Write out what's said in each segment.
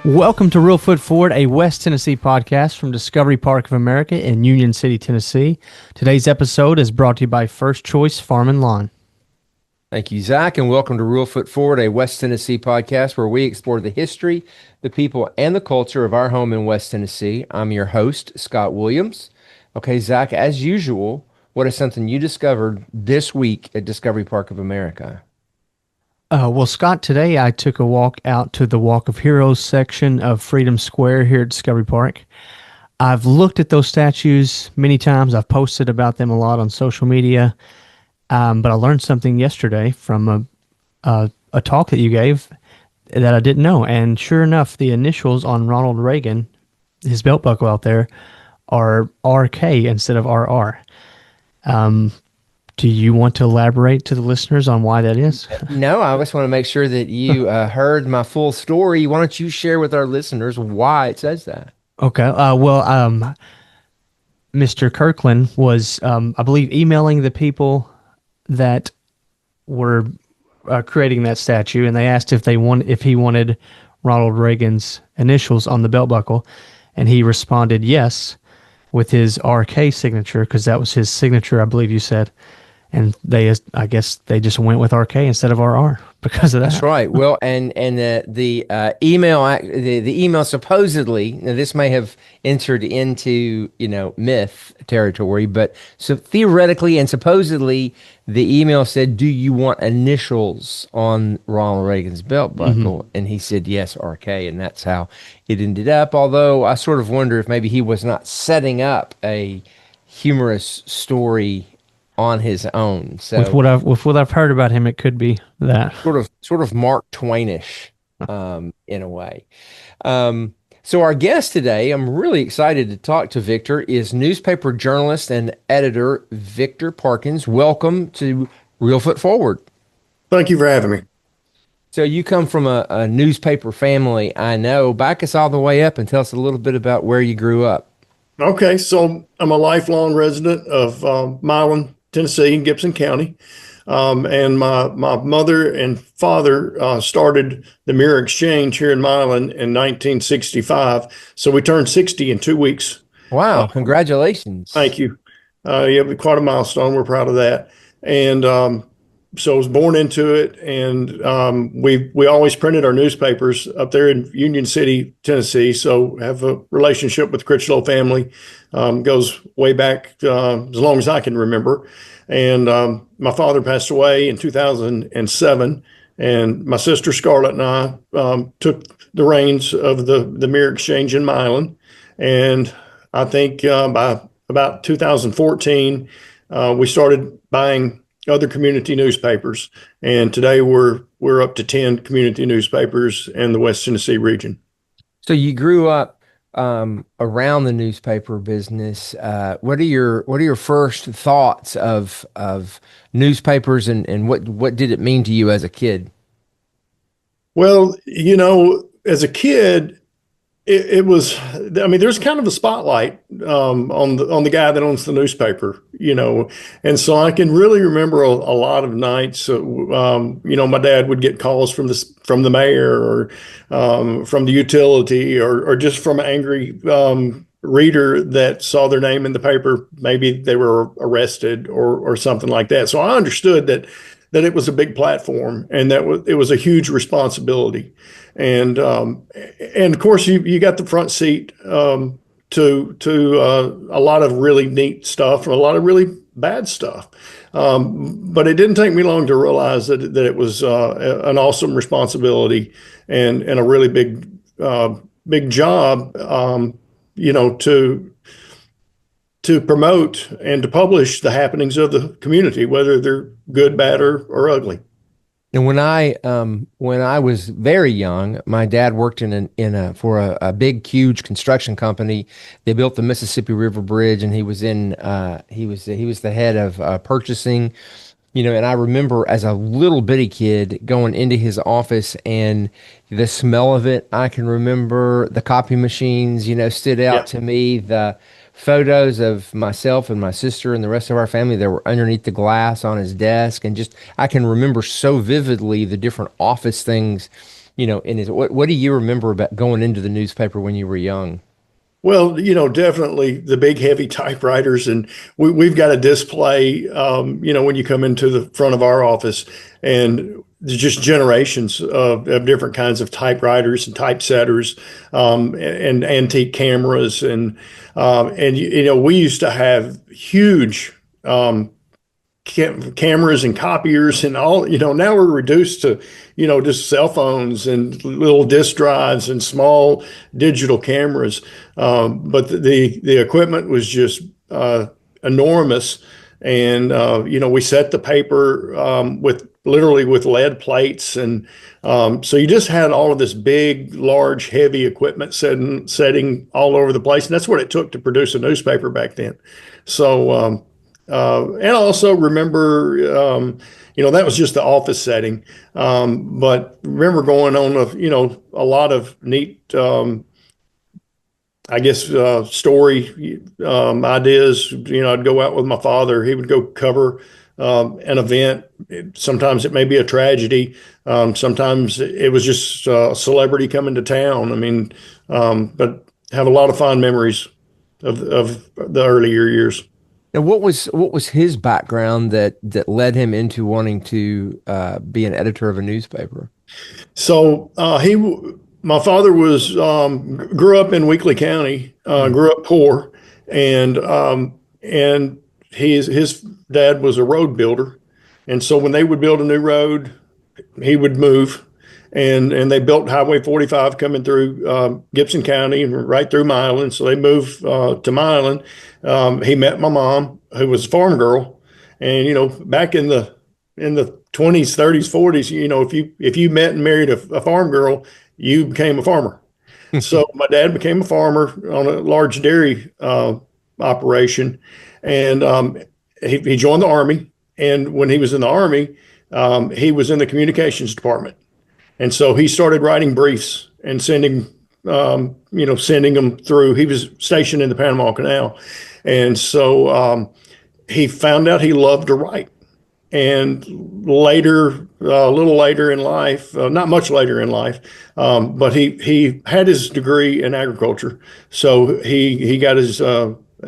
Welcome to Real Foot Forward, a West Tennessee podcast from Discovery Park of America in Union City, Tennessee. Today's episode is brought to you by First Choice Farm and Lawn. Thank you, Zach, and welcome to Real Foot Forward, a West Tennessee podcast where we explore the history, the people, and the culture of our home in West Tennessee. I'm your host, Scott Williams. Okay, Zach, as usual, what is something you discovered this week at Discovery Park of America? Well, Scott, today I took a walk out to the Walk of Heroes section of Freedom Square here at Discovery Park. I've looked at those statues many times. I've posted about them a lot on social media. But I learned something yesterday from a talk that you gave that I didn't know. And sure enough, the initials on Ronald Reagan, his belt buckle out there, are RK instead of RR. Do you want to elaborate to the listeners on why that is? No, I just want to make sure that you heard my full story. Why don't you share with our listeners why it says that? Okay. Mr. Kirkland was, I believe, emailing the people that were creating that statue, and they asked if he wanted Ronald Reagan's initials on the belt buckle, and he responded yes with his RK signature because that was his signature, I believe you said. And I guess they just went with RK instead of RR because of that. That's right. Well, and the email supposedly, now this may have entered into myth territory, but so theoretically and supposedly the email said, "Do you want initials on Ronald Reagan's belt buckle?" And he said yes, RK, and that's how it ended up. Although I sort of wonder if maybe he was not setting up a humorous story on his own. So with what I've heard about him, it could be that sort of Mark Twainish, in a way. So our guest today, I'm really excited to talk to Victor, is newspaper journalist and editor Victor Parkins. Welcome to Real Foot Forward. Thank you for having me. So you come from a newspaper family, I know. Back us all the way up and tell us a little bit about where you grew up. Okay, so I'm a lifelong resident of Milan, Tennessee, in Gibson County. And my mother and father started the Mirror-Exchange here in Milan in 1965. So we turned 60 in 2 weeks. Wow, congratulations. Thank you. Yeah, quite a milestone. We're proud of that. And so I was born into it. And we always printed our newspapers up there in Union City, Tennessee. So have a relationship with the Critchlow family. Goes way back as long as I can remember. And my father passed away in 2007, and my sister Scarlett and I took the reins of the Mirror-Exchange in Milan. And I think by about 2014, we started buying other community newspapers. And today we're up to 10 community newspapers in the West Tennessee region. So you grew up around the newspaper business. What are your first thoughts of newspapers and what did it mean to you as a kid? Well, as a kid, it was, I mean, there's kind of a spotlight on the guy that owns the newspaper, and so I can really remember a lot of nights. My dad would get calls from the mayor or from the utility or just from an angry reader that saw their name in the paper. Maybe they were arrested or something like that. So I understood that it was a big platform and that it was a huge responsibility. And of course you got the front seat to a lot of really neat stuff and a lot of really bad stuff. But it didn't take me long to realize that it was an awesome responsibility and a really big job, to promote and to publish the happenings of the community, whether they're good, bad, or ugly. And when I was very young, my dad worked for a big, huge construction company. They built the Mississippi River Bridge, and he was the head of purchasing. And I remember as a little bitty kid going into his office and the smell of it. I can remember the copy machines, stood out to me. The photos of myself and my sister and the rest of our family that were underneath the glass on his desk. And I can remember so vividly the different office things in his, what do you remember about going into the newspaper when you were young? Well, definitely the big heavy typewriters, and we've got a display, when you come into the front of our office, and there's just generations of different kinds of typewriters and typesetters, and antique cameras, and we used to have huge cameras and copiers and all. Now we're reduced to just cell phones and little disk drives and small digital cameras, but the equipment was just enormous. And we set the paper with literally with lead plates, and so you just had all of this big, large, heavy equipment setting all over the place, and that's what it took to produce a newspaper back then. So and I also remember, that was just the office setting. But remember going on a lot of neat, I guess, story ideas. I'd go out with my father. He would go cover an event. Sometimes it may be a tragedy. Sometimes it was just a celebrity coming to town. I mean, but have a lot of fond memories of the earlier years. And what was his background that led him into wanting to be an editor of a newspaper? So my father was grew up in Weakley County, grew up poor, and his dad was a road builder, and so when they would build a new road, he would move, and they built Highway 45 coming through Gibson County and right through Milan. So they moved to Milan. He met my mom, who was a farm girl, and back in the 20s, 30s, 40s, if you met and married a farm girl, you became a farmer. So my dad became a farmer on a large dairy operation, and he joined the Army. And when he was in the Army, he was in the communications department. And so he started writing briefs and sending them through. He was stationed in the Panama Canal. And so he found out he loved to write. And later, a little later in life, not much later in life, but he had his degree in agriculture. So he got his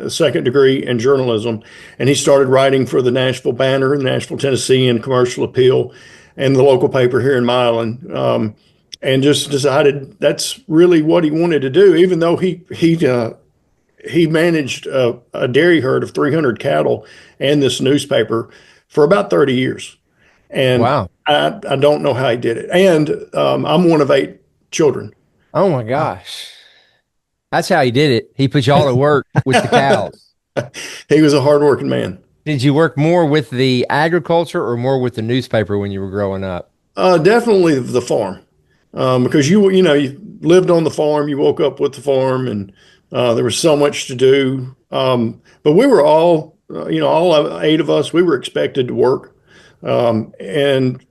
second degree in journalism, and he started writing for the Nashville Banner, the Nashville Tennessean, Commercial Appeal, and the local paper here in Milan, and just decided that's really what he wanted to do. Even though he managed a dairy herd of 300 cattle and this newspaper for about 30 years, and Wow. I don't know how he did it. And I'm one of 8 children. Oh my gosh. That's how he did it. He put you all to work with the cows. He was a hardworking man. Did you work more with the agriculture or more with the newspaper when you were growing up? Definitely the farm, because you lived on the farm, you woke up with the farm, and there was so much to do. But we were all 8 of us, we were expected to work, and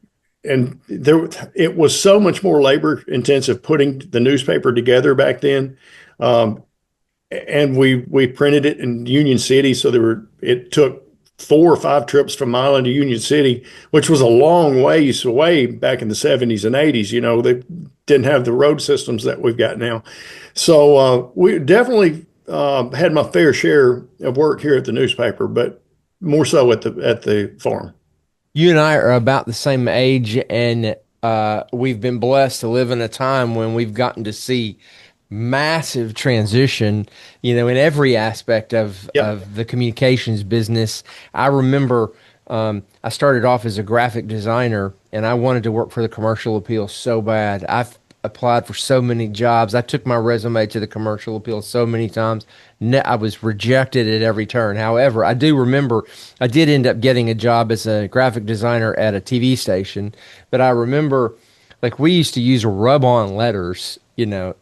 it was so much more labor intensive putting the newspaper together back then. And we printed it in Union City, so it took 4 or 5 trips from Milan to Union City, which was a long ways away back in the 70s and 80s. They didn't have the road systems that we've got now. So we definitely had my fair share of work here at the newspaper, but more so at the farm. You and I are about the same age, and we've been blessed to live in a time when we've gotten to see massive transition, in every aspect of the communications business. I remember I started off as a graphic designer, and I wanted to work for the Commercial Appeal so bad. I've applied for so many jobs. I took my resume to the Commercial Appeal so many times. I was rejected at every turn. However, I do remember I did end up getting a job as a graphic designer at a TV station, but I remember we used to use rub-on letters,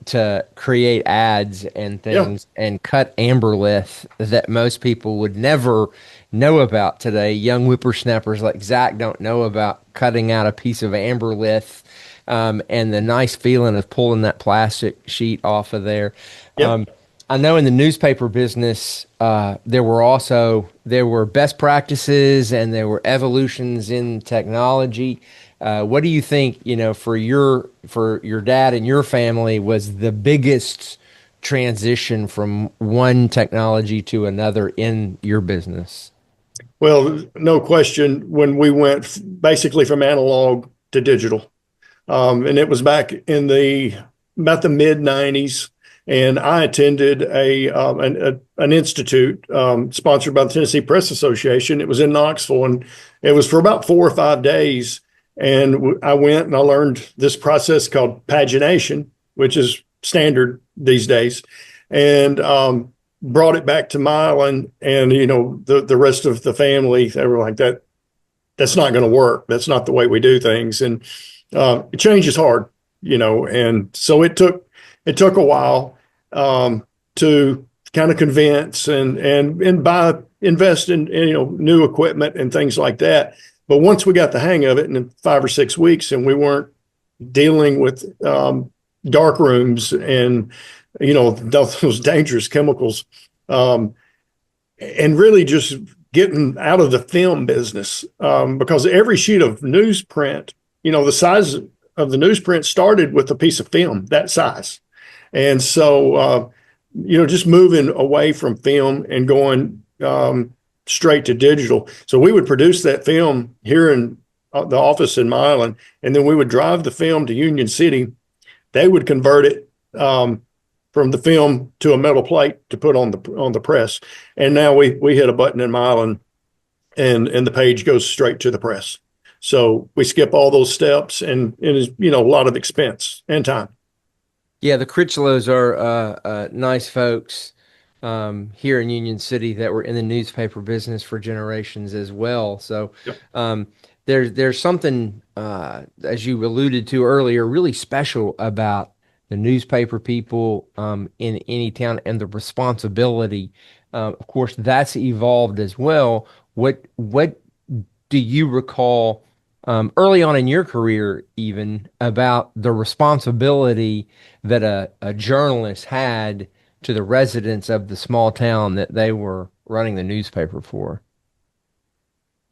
to create ads and things, and cut amberlith that most people would never know about today. Young whippersnappers like Zach don't know about cutting out a piece of amberlith, and the nice feeling of pulling that plastic sheet off of there. Yep. I know in the newspaper business, there were best practices and there were evolutions in technology. What do you think, for your dad and your family was the biggest transition from one technology to another in your business? Well, no question, when we went basically from analog to digital. And it was back in about the mid 90s. And I attended an institute sponsored by the Tennessee Press Association. It was in Knoxville, and it was for about 4 or 5 days. And I went and I learned this process called pagination, which is standard these days, and brought it back to Milan. And the rest of the family, they were like, that's not going to work. That's not the way we do things. And change is hard, and so it took a while to kind of convince and invest in new equipment and things like that. But once we got the hang of it in 5 or 6 weeks, and we weren't dealing with dark rooms and those dangerous chemicals, and really just getting out of the film business, because every sheet of newsprint, the size of the newsprint started with a piece of film that size. And so, just moving away from film and going straight to digital. So we would produce that film here in the office in Milan, and then we would drive the film to Union City. They would convert it from the film to a metal plate to put on the press. And now we hit a button in Milan, and the page goes straight to the press. So we skip all those steps, and it is, a lot of expense and time. Yeah, the Critchlows are nice folks here in Union City that were in the newspaper business for generations as well. So Yep. there's something, as you alluded to earlier, really special about the newspaper people in any town, and the responsibility. Of course, that's evolved as well. What do you recall early on in your career, even, about the responsibility that a journalist had to the residents of the small town that they were running the newspaper for?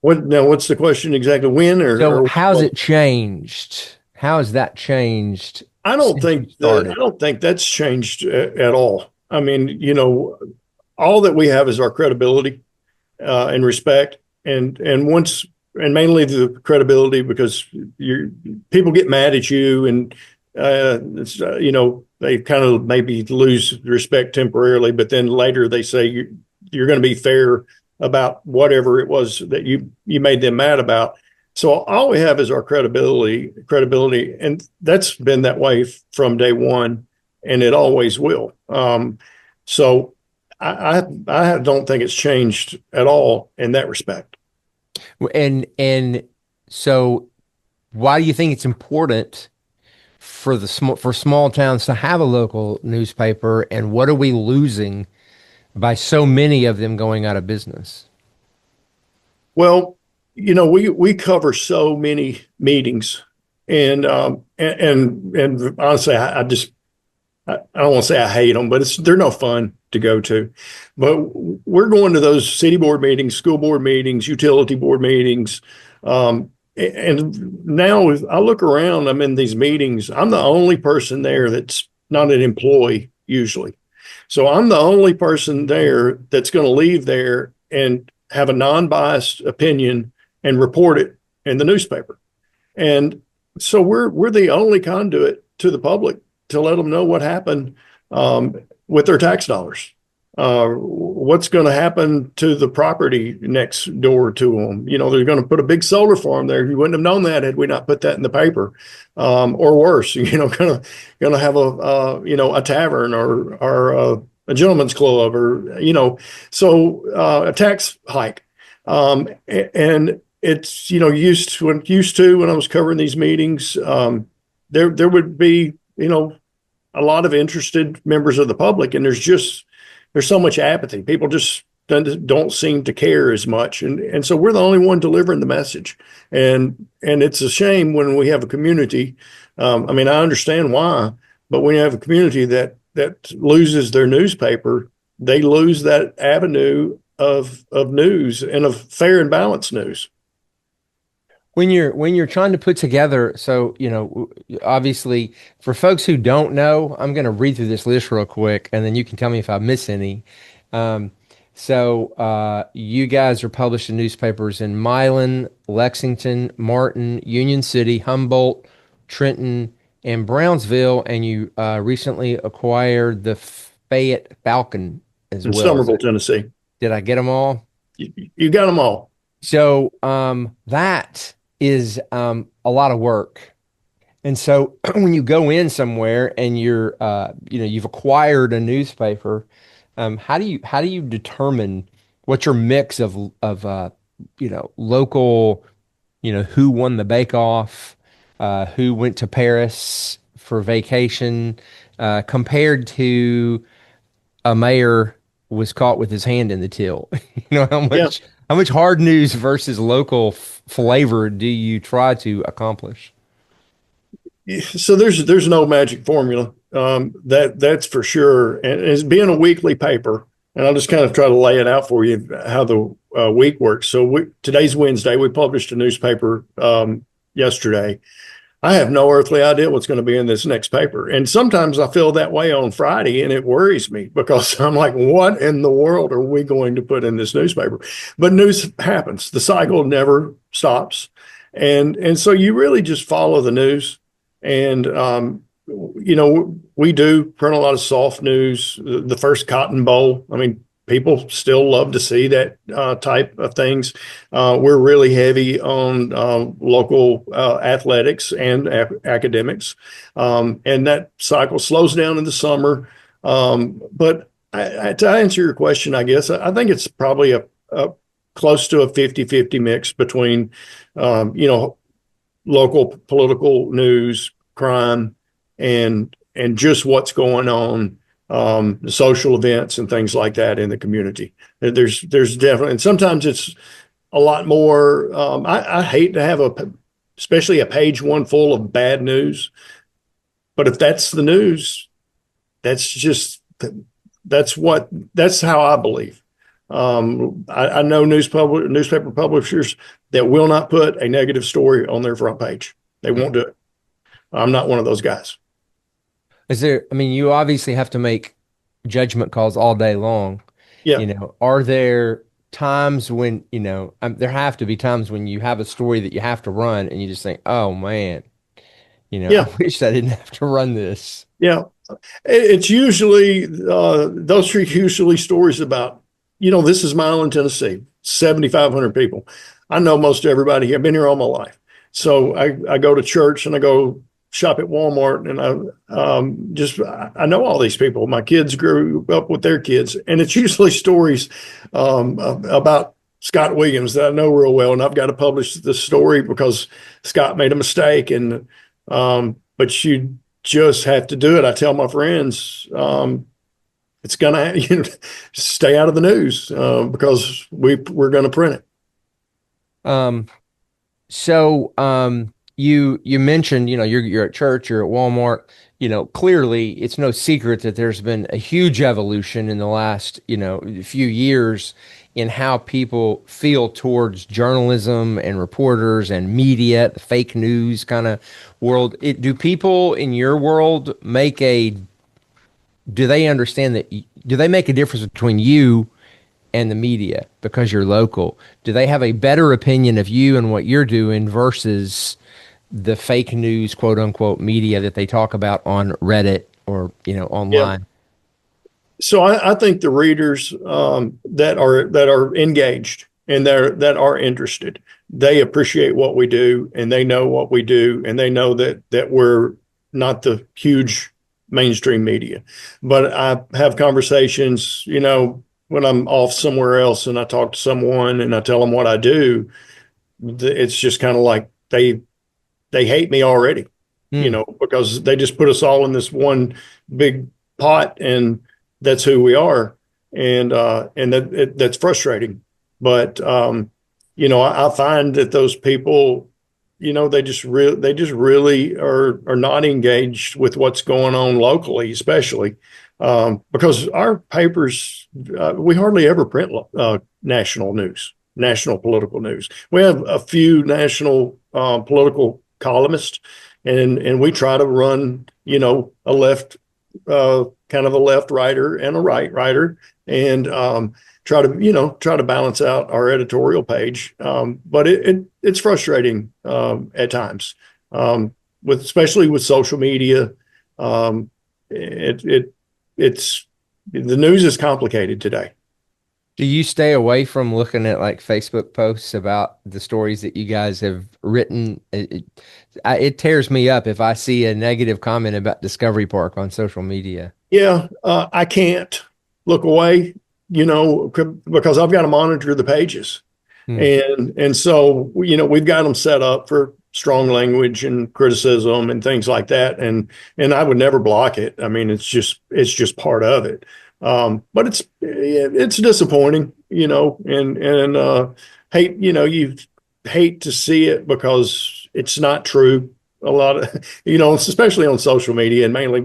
What's the question exactly? When So or how's it changed? How has that changed I don't since you think started? that's changed at all. I mean, all that we have is our credibility and respect, and mainly the credibility, because people get mad at you, and they kind of maybe lose respect temporarily, but then later they say you're going to be fair about whatever it was that you made them mad about. So all we have is our credibility, and that's been that way from day one, and it always will. So I don't think it's changed at all in that respect. And so why do you think it's important for small towns to have a local newspaper, and what are we losing by so many of them going out of business? Well, we cover so many meetings, and honestly, I don't want to say I hate them, but they're no fun to go to. But we're going to those city board meetings, school board meetings, utility board meetings. And now I look around, I'm in these meetings. I'm the only person there that's not an employee usually. So I'm the only person there that's going to leave there and have a non-biased opinion and report it in the newspaper. And so we're the only conduit to the public to let them know what happened with their tax dollars. What's going to happen to the property next door to them? They're going to put a big solar farm there. You wouldn't have known that had we not put that in the paper, or worse. Going to have a tavern or a gentleman's club, or so a tax hike, and it's used to when I was covering these meetings, there would be a lot of interested members of the public, and there's so much apathy. People just don't seem to care as much, and so we're the only one delivering the message, and it's a shame when we have a community. I mean, I understand why, but when you have a community that loses their newspaper, they lose that avenue of news, and of fair and balanced news. when you're trying to put together, so obviously for folks who don't know, I'm going to read through this list real quick, and then you can tell me if I miss any. Um, you guys are published in newspapers in Milan, Lexington, Martin, Union City, Humboldt, Trenton, and Brownsville, and you recently acquired the Fayette Falcon as In well. Somerville, Tennessee. Did I get them all? You got them all. So that is a lot of work. And so when you go in somewhere and you've acquired a newspaper, how do you determine what your mix of local, who won the Bake Off, who went to Paris for vacation, compared to a mayor was caught with his hand in the till. How Yeah. much hard news versus local flavor do you try to accomplish? So there's no magic formula. That's for sure. And it's being a weekly paper, and I'll just kind of try to lay it out for you how the week works. So today's Wednesday. We published a newspaper yesterday. I have no earthly idea what's going to be in this next paper. And sometimes I feel that way on Friday, and it worries me because I'm like, what in the world are we going to put in this newspaper? But news happens. The cycle never stops. And so you really just follow the news. And, we do print a lot of soft news, the first Cotton Bowl. I mean, people still love to see that type of things. We're really heavy on local athletics and academics, and that cycle slows down in the summer. But to answer your question, I guess I think it's probably a close to a 50-50 mix between, local political news, crime, and just what's going on, social events and things like that in the community. There's definitely, and sometimes it's a lot more. I hate to have especially a page one full of bad news, but if that's the news, that's how I believe. I know newspaper publishers that will not put a negative story on their front page. They won't do it. I'm not one of those guys. You obviously have to make judgment calls all day long. Yeah. Are there times when, there have to be times when you have a story that you have to run and you just think, oh man, Yeah. I wish I didn't have to run this. Yeah. It's usually, those are usually stories about, this is Milan, Tennessee, 7,500 people. I know most everybody here. I've been here all my life. So I go to church and I go shop at Walmart, and I know all these people. My kids grew up with their kids, and it's usually stories about Scott Williams that I know real well, and I've got to publish this story because Scott made a mistake, and but you just have to do it. I tell my friends, it's gonna stay out of the news because we're going to print it. You mentioned, you're at church, you're at Walmart, clearly it's no secret that there's been a huge evolution in the last, few years in how people feel towards journalism and reporters and media, the fake news kind of world. Do people in your world do they understand do they make a difference between you and the media because you're local? Do they have a better opinion of you and what you're doing versus the fake news, quote unquote, media that they talk about on Reddit or, online? Yeah. So I think the readers that are engaged and that are interested, they appreciate what we do, and they know what we do, and they know that we're not the huge mainstream media. But I have conversations, when I'm off somewhere else and I talk to someone and I tell them what I do, it's just kind of like they hate me already, because they just put us all in this one big pot, and that's who we are. And that's frustrating. But, I find that those people, they just really are not engaged with what's going on locally, especially because our papers, we hardly ever print national news, national political news. We have a few national political columnist, and we try to run, a left, kind of a left writer and a right writer, and try to balance out our editorial page. But it's frustrating at times, especially with social media. Um, it's the news is complicated today. Do you stay away from looking at like Facebook posts about the stories that you guys have written? It tears me up if I see a negative comment about Discovery Park on social media. Yeah, I can't look away, because I've got to monitor the pages, Hmm. and so we've got them set up for strong language and criticism and things like that, and I would never block it. I mean, it's just part of it. But it's disappointing, and hate, you hate to see it because it's not true. A lot of, especially on social media and mainly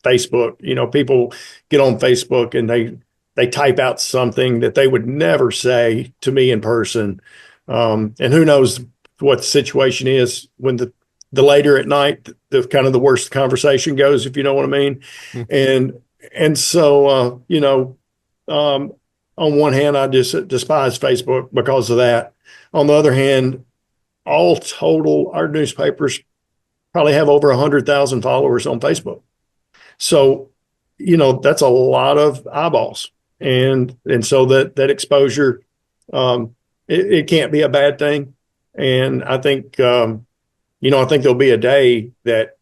Facebook, people get on Facebook and they type out something that they would never say to me in person. And who knows what the situation is when the later at night, the kind of the worst conversation goes, if you know what I mean. Hmm. And so, on one hand, I just despise Facebook because of that. On the other hand, all total, our newspapers probably have over 100,000 followers on Facebook. So, that's a lot of eyeballs. And so that exposure, it can't be a bad thing. And I think, I think there'll be a day that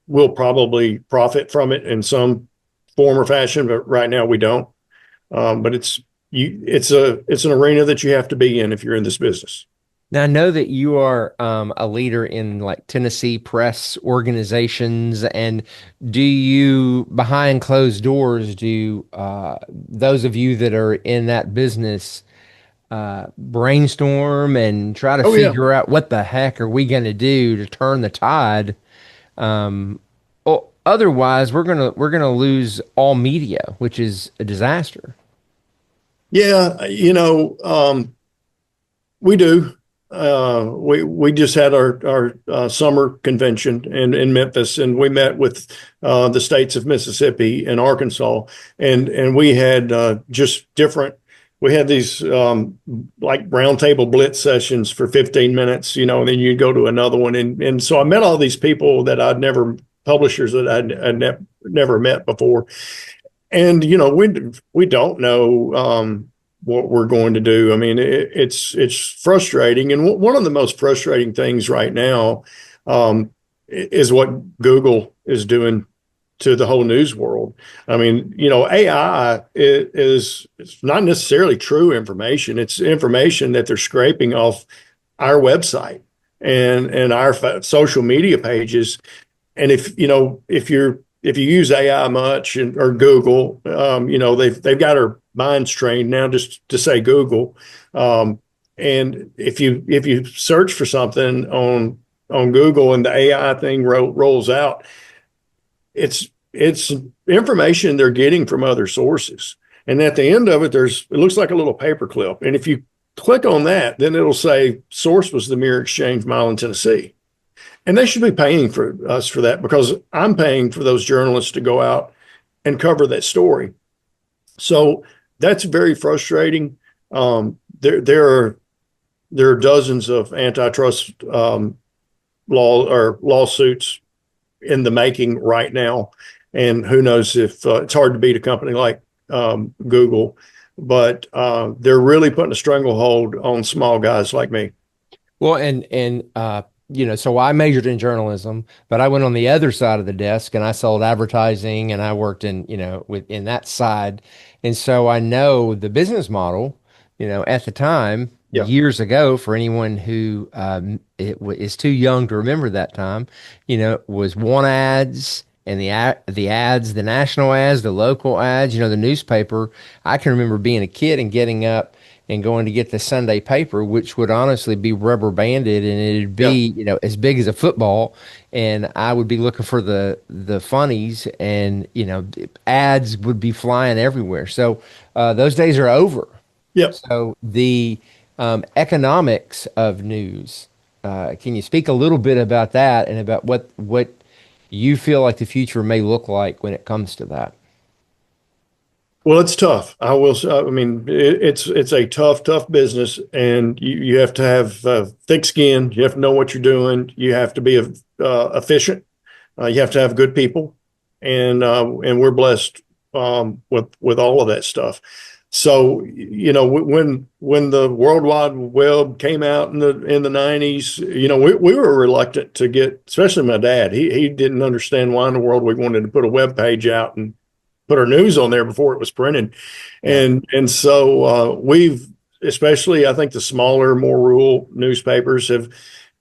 we'll probably profit from it in some form or fashion, but right now we don't. But it's an arena that you have to be in if you're in this business. Now, I know that you are a leader in like Tennessee press organizations, and do you, behind closed doors, do those of you that are in that business brainstorm and try to Oh yeah. figure out what the heck are we going to do to turn the tide? Otherwise, we're gonna lose all media, which is a disaster. Yeah. We do. We just had our summer convention in Memphis, and we met with the states of Mississippi and Arkansas, and we had just different. We had these like roundtable blitz sessions for 15 minutes, and then you'd go to another one, and so I met all these people that publishers that I'd never met before, and we don't know what we're going to do. I mean, it's frustrating, and one of the most frustrating things right now is what Google is doing to the whole news world. I mean, AI is it's not necessarily true information. It's information that they're scraping off our website and our social media pages. And if you use AI much or Google, they've got our minds trained now just to say Google. And if you search for something on Google and the AI thing rolls out, it's information they're getting from other sources. And at the end of it, it looks like a little paperclip. And if you click on that, then it'll say source was the Mirror-Exchange, Milan, Tennessee. And they should be paying for us for that, because I'm paying for those journalists to go out and cover that story. So that's very frustrating. There are dozens of antitrust law or lawsuits in the making right now, and who knows if it's hard to beat a company like Google, but they're really putting a stranglehold on small guys like me. Well, so I majored in journalism, but I went on the other side of the desk and I sold advertising and I worked within that side. And so I know the business model, at the time, Yeah. years ago, for anyone who is too young to remember that time, was want ads and the ads, the national ads, the local ads, the newspaper. I can remember being a kid and getting up and going to get the Sunday paper, which would honestly be rubber banded and it'd Yeah. be, as big as a football. And I would be looking for the funnies and, ads would be flying everywhere. So those days are over. Yep. So the economics of news Can you speak a little bit about that and about what you feel like the future may look like when it comes to that? Well, it's tough. I will say, I mean, it's a tough business, and you have to have thick skin. You have to know what you're doing. You have to be efficient. You have to have good people, and we're blessed with all of that stuff. So, when the World Wide Web came out in the 90s, we were reluctant to get, especially my dad. He didn't understand why in the world we wanted to put a web page out and put our news on there before it was printed. Yeah. And so we've, especially I think the smaller, more rural newspapers have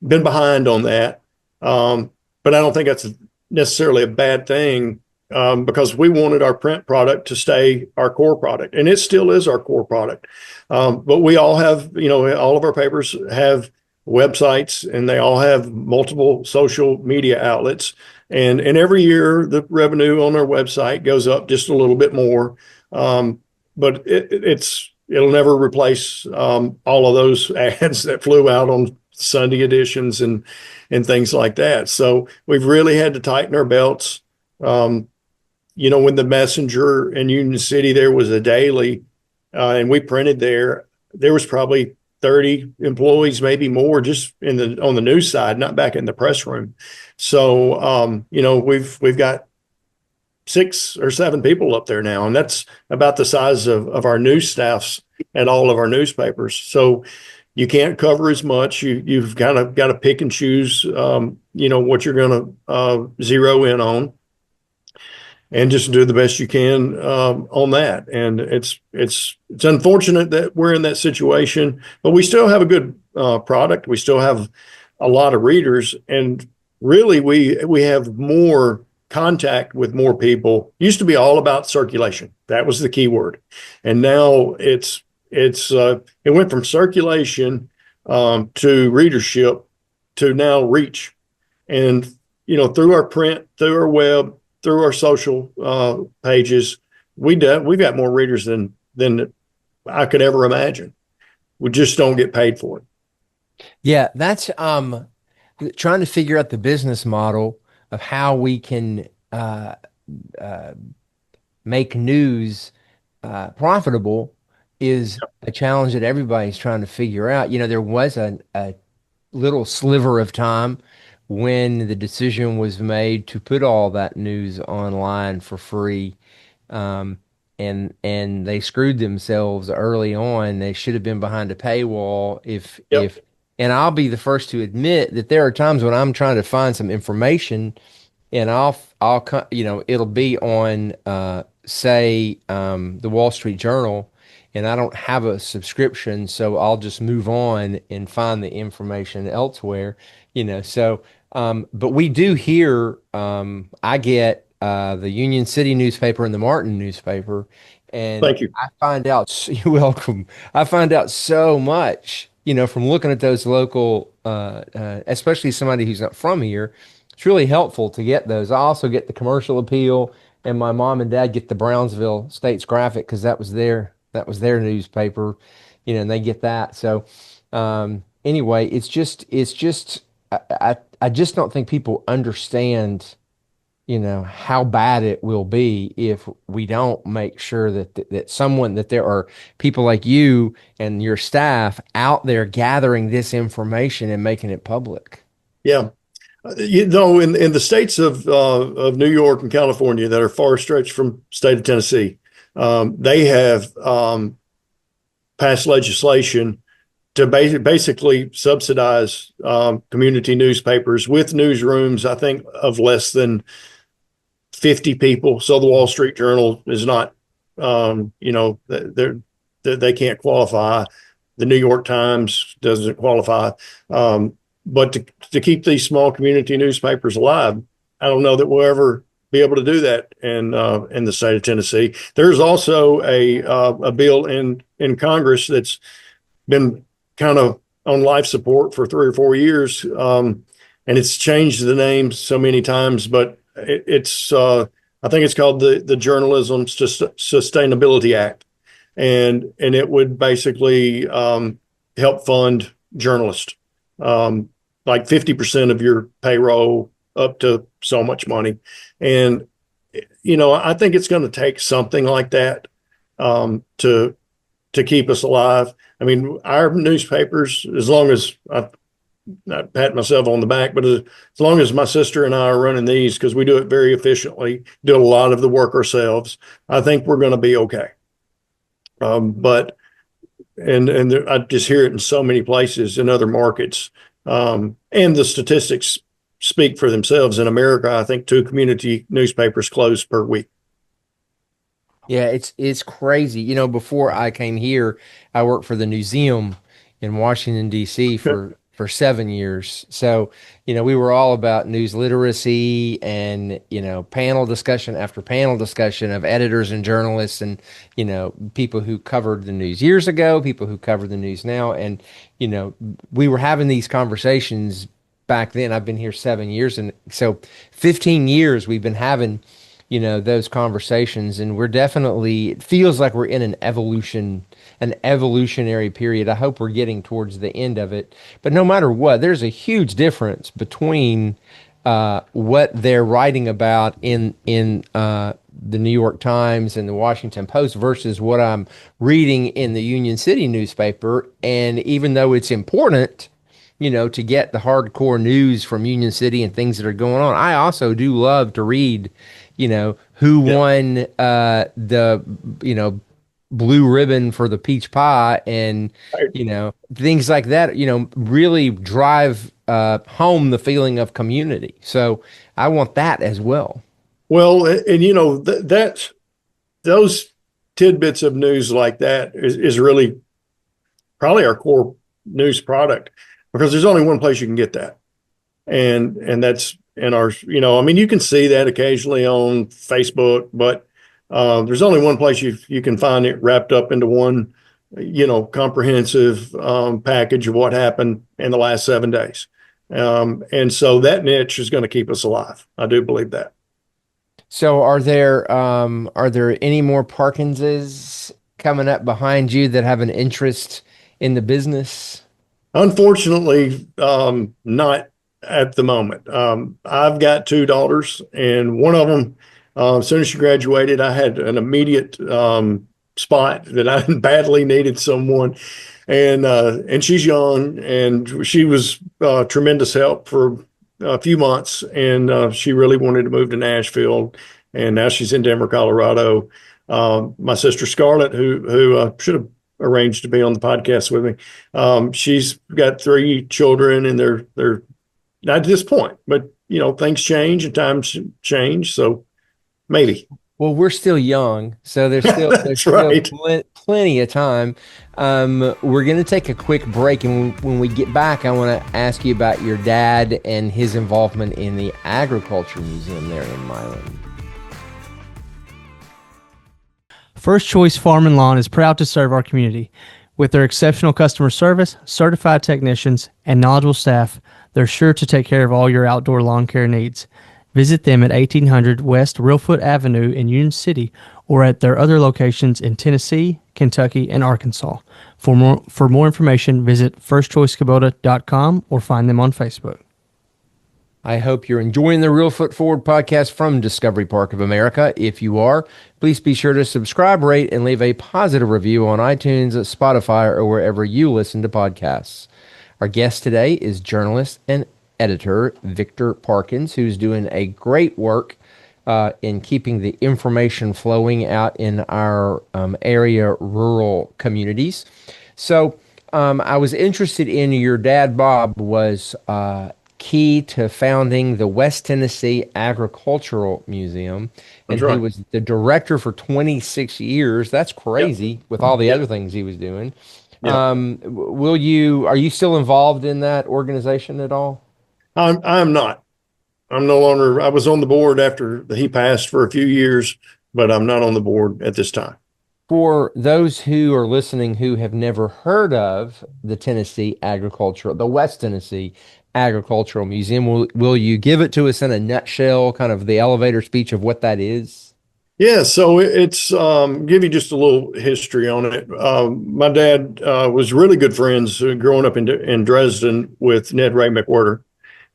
been behind on that. But I don't think that's necessarily a bad thing, because we wanted our print product to stay our core product, and it still is our core product. But we all have, all of our papers have websites, and they all have multiple social media outlets. And every year the revenue on our website goes up just a little bit more. But it'll never replace all of those ads that flew out on Sunday editions and things like that. So we've really had to tighten our belts. When the Messenger in Union City, there was a daily, and we printed there was probably 30 employees, maybe more, just on the news side, not back in the press room. So, we've got 6 or 7 people up there now, and that's about the size of our news staffs at all of our newspapers. So you can't cover as much. You've kind of got to pick and choose, what you're going to zero in on, and just do the best you can on that. And it's unfortunate that we're in that situation, but we still have a good product. We still have a lot of readers, and really we have more contact with more people. Used to be all about circulation. That was the key word. And now it went from circulation to readership to now reach. And through our print, through our web, through our social pages, we've got more readers than I could ever imagine. We just don't get paid for it. Yeah, that's trying to figure out the business model of how we can make news profitable is a challenge that everybody's trying to figure out. There was a little sliver of time when the decision was made to put all that news online for free. And they screwed themselves early on. They should have been behind a paywall if and I'll be the first to admit that there are times when I'm trying to find some information, and it'll be on say the Wall Street Journal, and I don't have a subscription, so I'll just move on and find the information elsewhere. But we do hear, I get the Union City newspaper and the Martin newspaper, and Thank you. I find out, you're welcome. I find out so much, from looking at those local, especially somebody who's not from here. It's really helpful to get those. I also get the Commercial Appeal, and my mom and dad get the Brownsville States Graphic because that was their newspaper, and they get that. So anyway, it's just I just don't think people understand, how bad it will be if we don't make sure that there are people like you and your staff out there gathering this information and making it public. Yeah. In the states of New York and California that are far stretched from state of Tennessee, they have passed legislation to basically subsidize community newspapers with newsrooms, I think, of less than 50 people. So the Wall Street Journal is not, they can't qualify. The New York Times doesn't qualify. But to keep these small community newspapers alive, I don't know that we'll ever be able to do that in the state of Tennessee. There's also a bill in Congress that's been kind of on life support for 3 or 4 years, and it's changed the name so many times, but it's I think it's called the Journalism Sustainability Act, and it would basically help fund journalists. like 50% of your payroll up to so much money. And, I think it's going to take something like that to keep us alive. I mean, our newspapers, as long as I not pat myself on the back, but as long as my sister and I are running these, because we do it very efficiently, do a lot of the work ourselves, I think we're going to be okay. But I just hear it in so many places in other markets, and the statistics speak for themselves. In America, I think 2 community newspapers close per week. Yeah, it's crazy. Before I came here, I worked for the museum in Washington, D.C. for 7 years. So, we were all about news literacy and, panel discussion after panel discussion of editors and journalists and, people who covered the news years ago, people who cover the news now. And, we were having these conversations back then. I've been here 7 years. And so 15 years we've been having those conversations, and it feels like we're in an evolutionary period. I hope we're getting towards the end of it. But no matter what, there's a huge difference between what they're writing about in the New York Times and the Washington Post versus what I'm reading in the Union City newspaper. And even though it's important, to get the hardcore news from Union City and things that are going on, I also do love to read who won the, blue ribbon for the peach pie and, things like that, really drive home the feeling of community. So I want that as well. Well, and those tidbits of news like that is really probably our core news product, because there's only one place you can get that. And that's in our, I mean, you can see that occasionally on Facebook, but there's only one place you can find it wrapped up into one, comprehensive package of what happened in the last 7 days. And so that niche is going to keep us alive. I do believe that. So are there any more Parkinses coming up behind you that have an interest in the business? Unfortunately, not at the moment. I've got 2 daughters, and one of them, as soon as she graduated, I had an immediate spot that I badly needed someone. And she's young, and she was tremendous help for a few months, and she really wanted to move to Nashville, and now she's in Denver, Colorado. My sister Scarlett, who should have arranged to be on the podcast with me, she's got 3 children, and they're not at this point, but things change and times change, so maybe. Well, we're still young, so there's still plenty of time. We're going to take a quick break, and when we get back, I want to ask you about your dad and his involvement in the Agriculture Museum there in Milan. First Choice Farm and Lawn is proud to serve our community. With their exceptional customer service, certified technicians, and knowledgeable staff, they're sure to take care of all your outdoor lawn care needs. Visit them at 1800 West Reelfoot Avenue in Union City, or at their other locations in Tennessee, Kentucky, and Arkansas. For more information, visit firstchoicekubota.com or find them on Facebook. I hope you're enjoying the Real Foot Forward podcast from Discovery Park of America. If you are, please be sure to subscribe, rate, and leave a positive review on iTunes, Spotify, or wherever you listen to podcasts. Our guest today is journalist and editor Victor Parkins, who's doing a great work in keeping the information flowing out in our area rural communities. So I was interested in your dad, Bob, was key to founding the West Tennessee Agricultural Museum. And he was the director for 26 years. That's crazy with all the other things he was doing. Yep. Are you still involved in that organization at all? I'm not. I'm no longer. I was on the board after he passed for a few years, but I'm not on the board at this time. For those who are listening who have never heard of the West Tennessee Agricultural Museum, will you give it to us in a nutshell, kind of the elevator speech of what that is? Yeah, so it's give you just a little history on it. My dad was really good friends growing up in Dresden with Ned Ray McWhirter.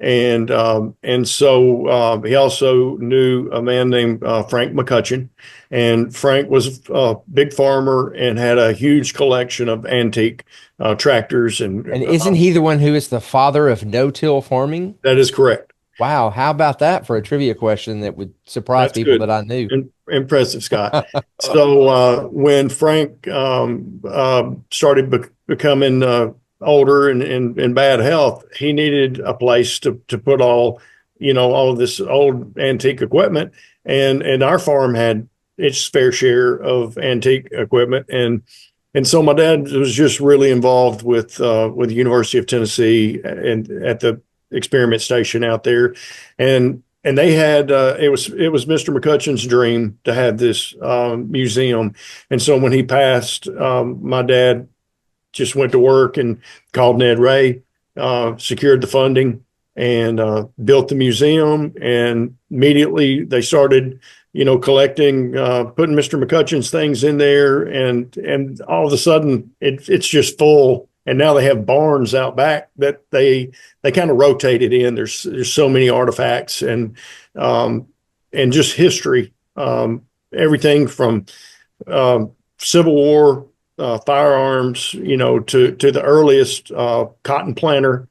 And so he also knew a man named Frank McCutcheon, and Frank was a big farmer and had a huge collection of antique tractors. And And isn't he the one who is the father of no-till farming? that is correct. Wow, how about that for a trivia question that would surprise That's people good. that I knew? Impressive, Scott. So when Frank started becoming older and in bad health, he needed a place to put all of this old antique equipment, and our farm had its fair share of antique equipment, and so my dad was just really involved with the University of Tennessee and at the experiment station out there, and they had it was Mr. McCutcheon's dream to have this museum, and so when he passed, my dad just went to work and called Ned Ray, secured the funding, and built the museum. And immediately they started, collecting, putting Mr. McCutcheon's things in there, and all of a sudden it's just full. And now they have barns out back that they kind of rotated in. There's so many artifacts and just history, everything from Civil War firearms, to the earliest cotton planter.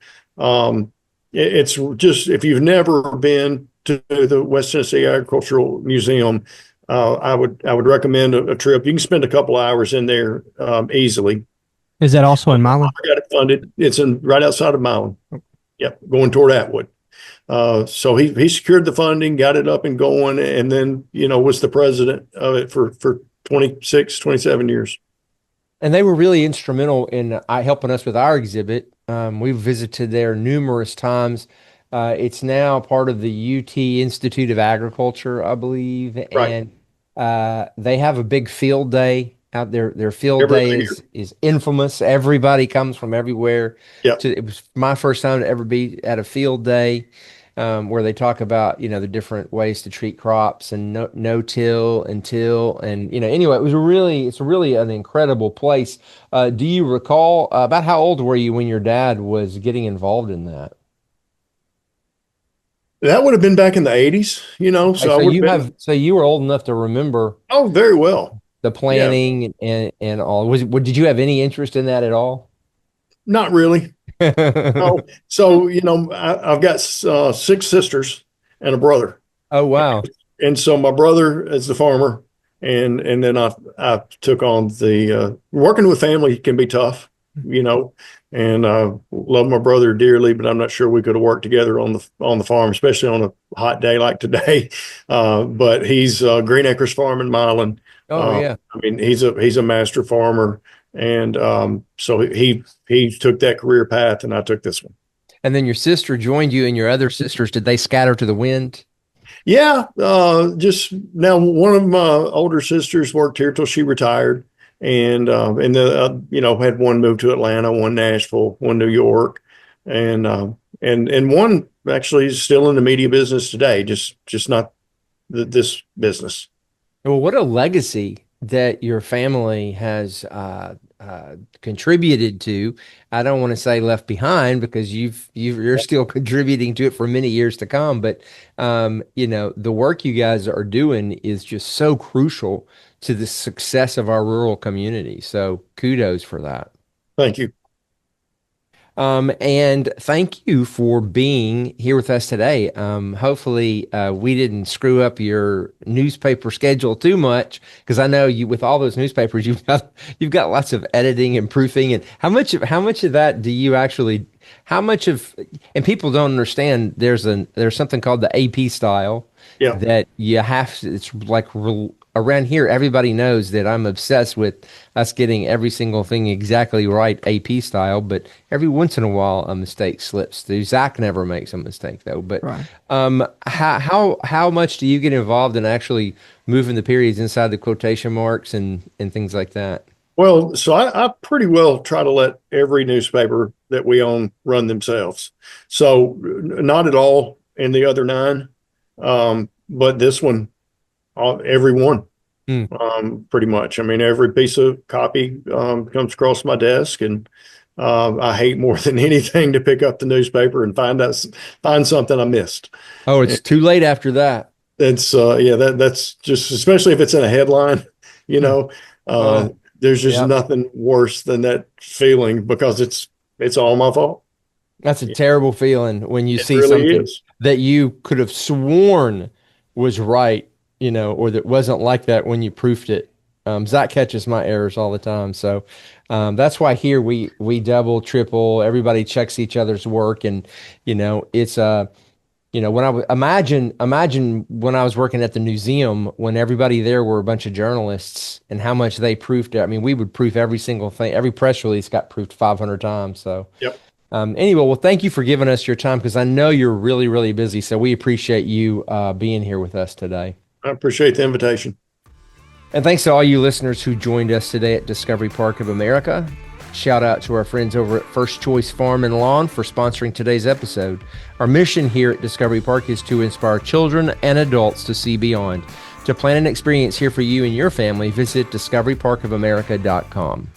It's just, if you've never been to the West Tennessee Agricultural Museum, I would recommend a trip. You can spend a couple hours in there easily. Is that also in Milan? I got it funded. It's right outside of Milan. Yep, going toward Atwood. So he secured the funding, got it up and going, and then was the president of it for 26, 27 years. And they were really instrumental in helping us with our exhibit. We've visited there numerous times. It's now part of the UT Institute of Agriculture, I believe, Right. and they have a big field day out there. Their field Every day year. is infamous. Everybody comes from everywhere. Yep. It was my first time to ever be at a field day, where they talk about the different ways to treat crops and no till and till, and anyway, it's really an incredible place. Do you recall about how old were you when your dad was getting involved in that? That would have been back in the 80s, Okay, so I would have been, so you were old enough to remember oh, very well. the Yeah, planning and all. Did you have any interest in that at all? not really. No. So, I've got six sisters and a brother. Oh, wow. And so my brother is the farmer, and then I took on the working with family can be tough, you know, and love my brother dearly, but I'm not sure we could have worked together on the farm, especially on a hot day like today. But he's Green Acres Farm in Milan. Oh, yeah. I mean, he's a master farmer, and so he took that career path, and I took this one. And then your sister joined you, and your other sisters, did they scatter to the wind? Yeah, just now one of my older sisters worked here till she retired, and had one move to Atlanta, one Nashville, one New York, and one actually is still in the media business today, just not this business. Well, what a legacy that your family has contributed to. I don't want to say left behind because you're still contributing to it for many years to come. But the work you guys are doing is just so crucial to the success of our rural community. So kudos for that. Thank you. And thank you for being here with us today. Hopefully, we didn't screw up your newspaper schedule too much, because I know you, with all those newspapers, you've got lots of editing and proofing. And how much of that do you actually? How much of? And people don't understand. There's something called the AP style. Yeah. That you have to. It's like around here, everybody knows that I'm obsessed with us getting every single thing exactly right, AP style. But every once in a while, a mistake slips through. Zach never makes a mistake though. But Right. how much do you get involved in actually moving the periods inside the quotation marks and things like that? Well, so I pretty well try to let every newspaper that we own run themselves. So not at all in the other nine, but this one, every one, Hmm. pretty much. I mean, every piece of copy comes across my desk, and I hate more than anything to pick up the newspaper and find something I missed. Oh, it's too late after that. That's yeah, that's just, especially if it's in a headline, you know, there's just Yep. nothing worse than that feeling, because it's all my fault. That's a terrible feeling when you It see really something is. that you could have sworn was right, or that wasn't like that when you proofed it. Zach catches my errors all the time. So that's why here we double, triple, everybody checks each other's work. And, it's when imagine when I was working at the museum, when everybody there were a bunch of journalists, and how much they proofed it. I mean, we would proof every single thing. Every press release got proofed 500 times. So. Yep. Anyway, well, thank you for giving us your time, because I know you're really, really busy. So we appreciate you being here with us today. I appreciate the invitation. And thanks to all you listeners who joined us today at Discovery Park of America. Shout out to our friends over at First Choice Farm and Lawn for sponsoring today's episode. Our mission here at Discovery Park is to inspire children and adults to see beyond. To plan an experience here for you and your family, visit discoveryparkofamerica.com.